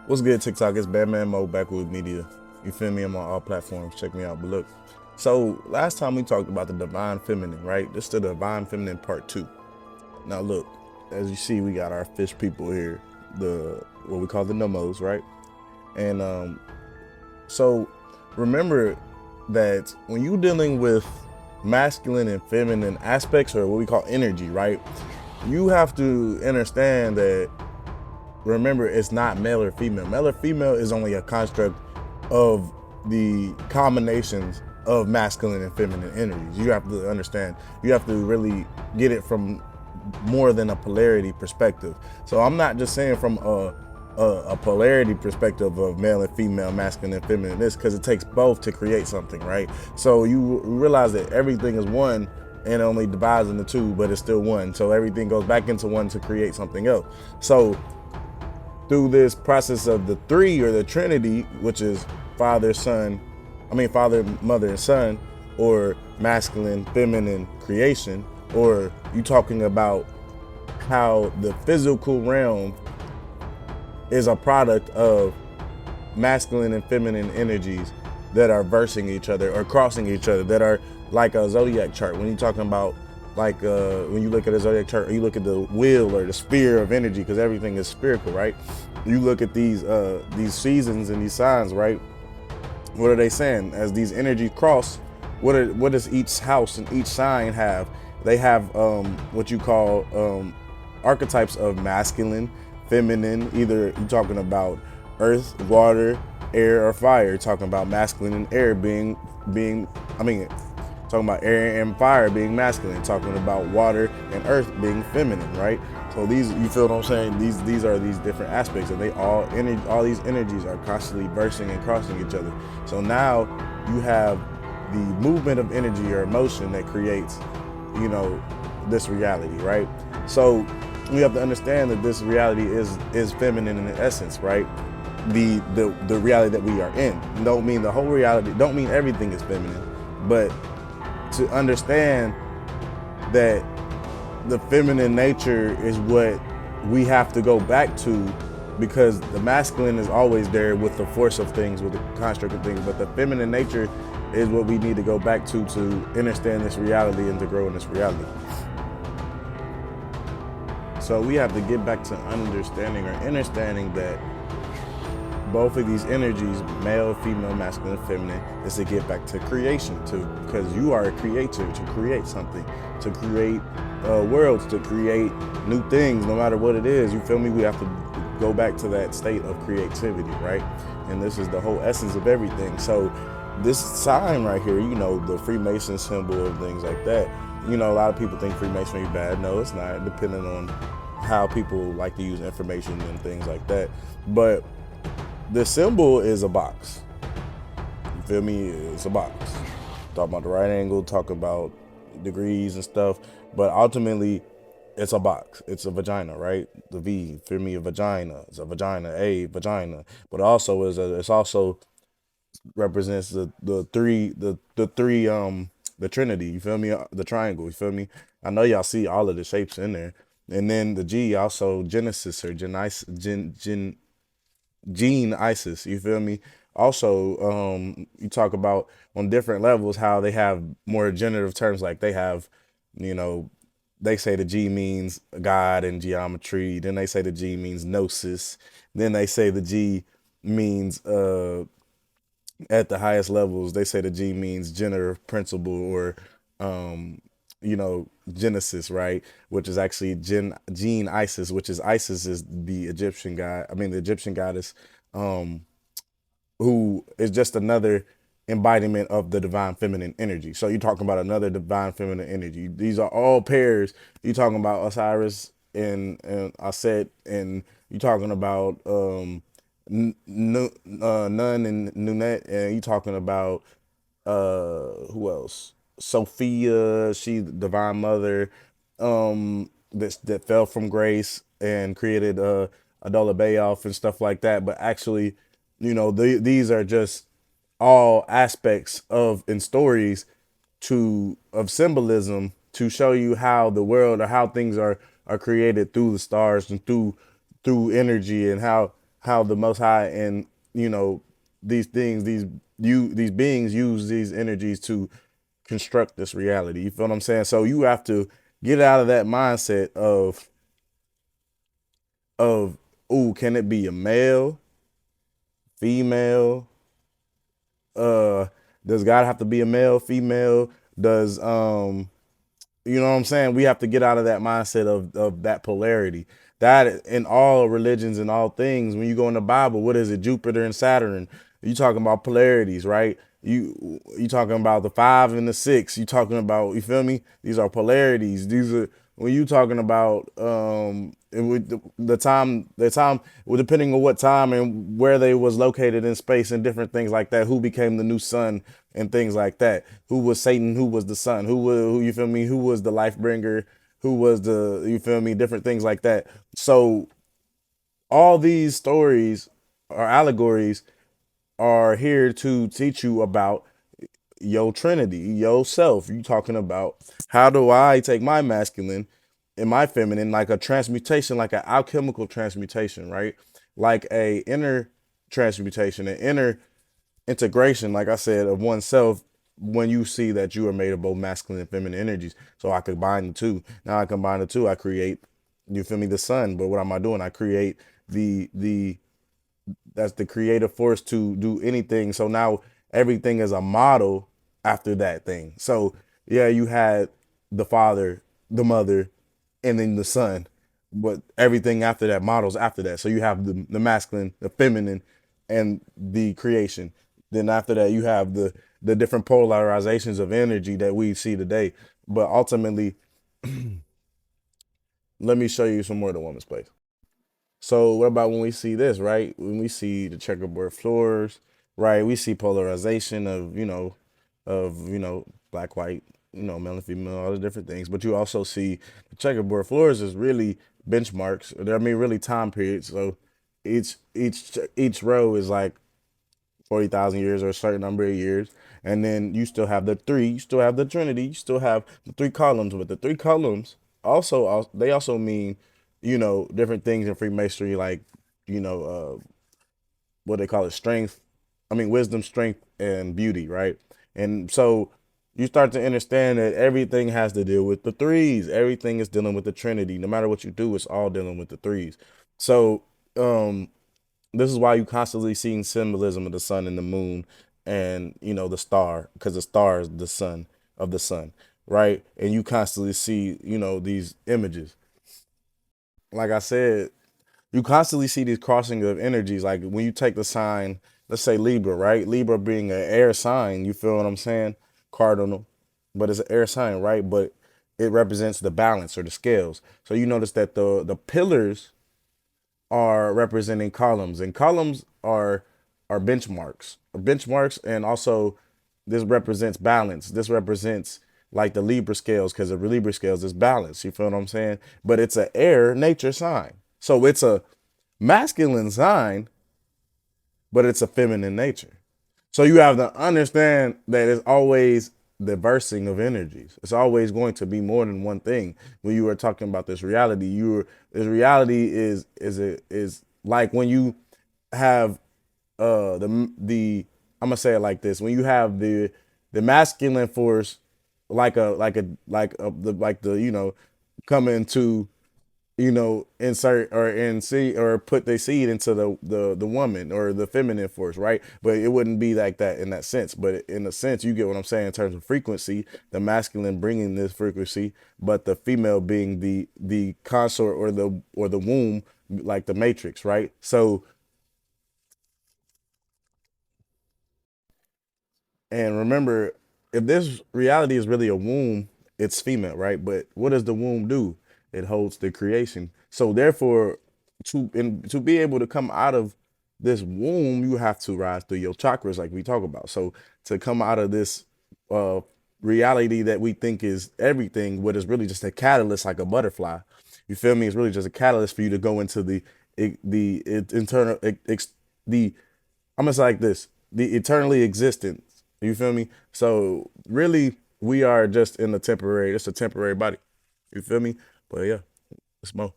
What's good, TikTok? It's Batman Mo Backwood Media. You feel me? I'm on all platforms. Check me out. But look, so last time we talked about the divine feminine, right? This is the divine feminine part two. Now look, as you see, we got our fish people here, the what we call the nomos, right? And so remember that when you're dealing with masculine and feminine aspects, or what we call energy, right? You have to understand that, remember, it's not male or female. Male or female is only a construct of the combinations of masculine and feminine energies. You have to understand, you have to really get it from more than a polarity perspective. So I'm not just saying from a polarity perspective of male and female, masculine and feminine, this, because it takes both to create something, right? So you realize that everything is one and only divides into two, but it's still one. So everything goes back into one to create something else. So through this process of the three, or the Trinity, which is father, son, father, mother, and son, or masculine, feminine creation, or you talking about how the physical realm is a product of masculine and feminine energies that are versing each other or crossing each other, that are like a zodiac chart. When you're talking about, like, when you look at a zodiac chart, or you look at the wheel or the sphere of energy, because everything is spherical, right? You look at these seasons and these signs, right? What are they saying as these energies cross? What does each house and each sign have? They have what you call archetypes of masculine, feminine. Either you're talking about earth, water, air, or fire. You're talking about masculine and air being talking about air and fire being masculine, talking about water and earth being feminine, right? So these, you feel what I'm saying? These are these different aspects, and they all these energies are constantly bursting and crossing each other. So now you have the movement of energy or emotion that creates, this reality, right? So we have to understand that this reality is feminine in essence, right? The reality that we are in don't mean the whole reality, don't mean everything is feminine, but to understand that the feminine nature is what we have to go back to, because the masculine is always there with the force of things, with the construct of things, but the feminine nature is what we need to go back to understand this reality and to grow in this reality. So we have to get back to understanding or understanding that both of these energies, male, female, masculine, feminine, is to get back to creation, because you are a creator, to create something, to create worlds, to create new things, no matter what it is. You feel me? We have to go back to that state of creativity, right? And this is the whole essence of everything. So this sign right here, the Freemason symbol and things like that. A lot of people think Freemasonry is bad. No, it's not, depending on how people like to use information and things like that. But the symbol is a box. You feel me? It's a box. Talk about the right angle, talk about degrees and stuff, but ultimately it's a box. It's a vagina, right? The V, feel me? A vagina. It's a vagina, a vagina. But also it's also represents the Trinity. You feel me? The triangle. You feel me? I know y'all see all of the shapes in there. And then the G, also Genesis, or Gene Isis, you feel me? Also, you talk about on different levels how they have more generative terms, like they have, you know, they say the G means God in geometry, then they say the G means gnosis, then they say the G means at the highest levels, they say the G means generative principle, or Genesis, right? Which is actually Gene Isis, which is Isis is the Egyptian god. The Egyptian goddess, who is just another embodiment of the divine feminine energy. So you're talking about another divine feminine energy. These are all pairs. You're talking about Osiris and Aset, and you're talking about Nun and Nunet, and you're talking about who else? Sophia, she the divine mother, that fell from grace and created Adola Bayoff and stuff like that. But actually, these are just all aspects of in stories to of symbolism to show you how the world, or how things are created through the stars and through energy, and how the Most High and you know these things, these beings use these energies to construct this reality. You feel what I'm saying? So you have to get out of that mindset of ooh, can it be a male, female? Uh, does God have to be a male, female? Does you know what I'm saying? We have to get out of that mindset of that polarity. That in all religions and all things, when you go in the Bible, what is it? Jupiter and Saturn. You talking about polarities, right? You talking about the 5 and the 6. You talking about, you feel me? These are polarities. These are when you talking about with the time well, depending on what time and where they was located in space and different things like that, who became the new sun and things like that, who was Satan, who was the sun, who you feel me, who was the life bringer, who was the, you feel me, different things like that. So all these stories or allegories are here to teach you about your Trinity, yourself. You talking about how do I take my masculine and my feminine, like a transmutation, like an alchemical transmutation, right? Like a inner transmutation, an inner integration, like I said, of oneself when you see that you are made of both masculine and feminine energies. So I combine the two. Now I combine the two, I create, you feel me, the sun. But what am I doing? I create the that's the creative force to do anything. So now everything is a model after that thing. So yeah, you had the father, the mother, and then the son, but everything after that models after that. So you have the masculine, the feminine, and the creation. Then after that, you have the different polarizations of energy that we see today. But ultimately, let me show you some more of the woman's place. So what about when we see this, right? When we see the checkerboard floors, right? We see polarization of black, white, male and female, all the different things. But you also see the checkerboard floors is really benchmarks. I mean, really time periods. So each row is like 40,000 years or a certain number of years. And then you still have the three, you still have the Trinity, you still have the three columns. But the three columns they also mean, different things in Freemasonry, like, what they call it, strength. I mean, wisdom, strength, and beauty, right? And so you start to understand that everything has to deal with the threes. Everything is dealing with the Trinity. No matter what you do, it's all dealing with the threes. So, this is why you constantly seeing symbolism of the sun and the moon and the star, because the star is the sun of the sun, right? And you constantly see these images. Like I said, you constantly see these crossing of energies. Like when you take the sign, let's say Libra, right? Libra being an air sign, you feel what I'm saying? Cardinal, but it's an air sign, right? But it represents the balance or the scales. So you notice that the pillars are representing columns, and columns are benchmarks, and also this represents balance. This represents like the Libra scales, because the Libra scales is balance. You feel what I'm saying? But it's an air nature sign, so it's a masculine sign, but it's a feminine nature. So you have to understand that it's always the versing of energies. It's always going to be more than one thing. When you are talking about this reality, this reality is like when you have the I'm gonna say it like this: when you have the masculine force, like the coming to insert or in seed or put the seed into the woman or the feminine force, right? But it wouldn't be like that in that sense. But in a sense, you get what I'm saying in terms of frequency, the masculine bringing this frequency, but the female being the consort or the womb, like the matrix, right? So, and remember, if this reality is really a womb, it's female, right? But what does the womb do? It holds the creation. So therefore, to be able to come out of this womb, you have to rise through your chakras, like we talk about. So to come out of this uh, reality that we think is everything, what is really just a catalyst, like a butterfly. You feel me? It's really just a catalyst for you to go into the internal the I'm gonna say like this: the eternally existence. You feel me? So really, we are just in the temporary. It's a temporary body. You feel me? But yeah, it's more.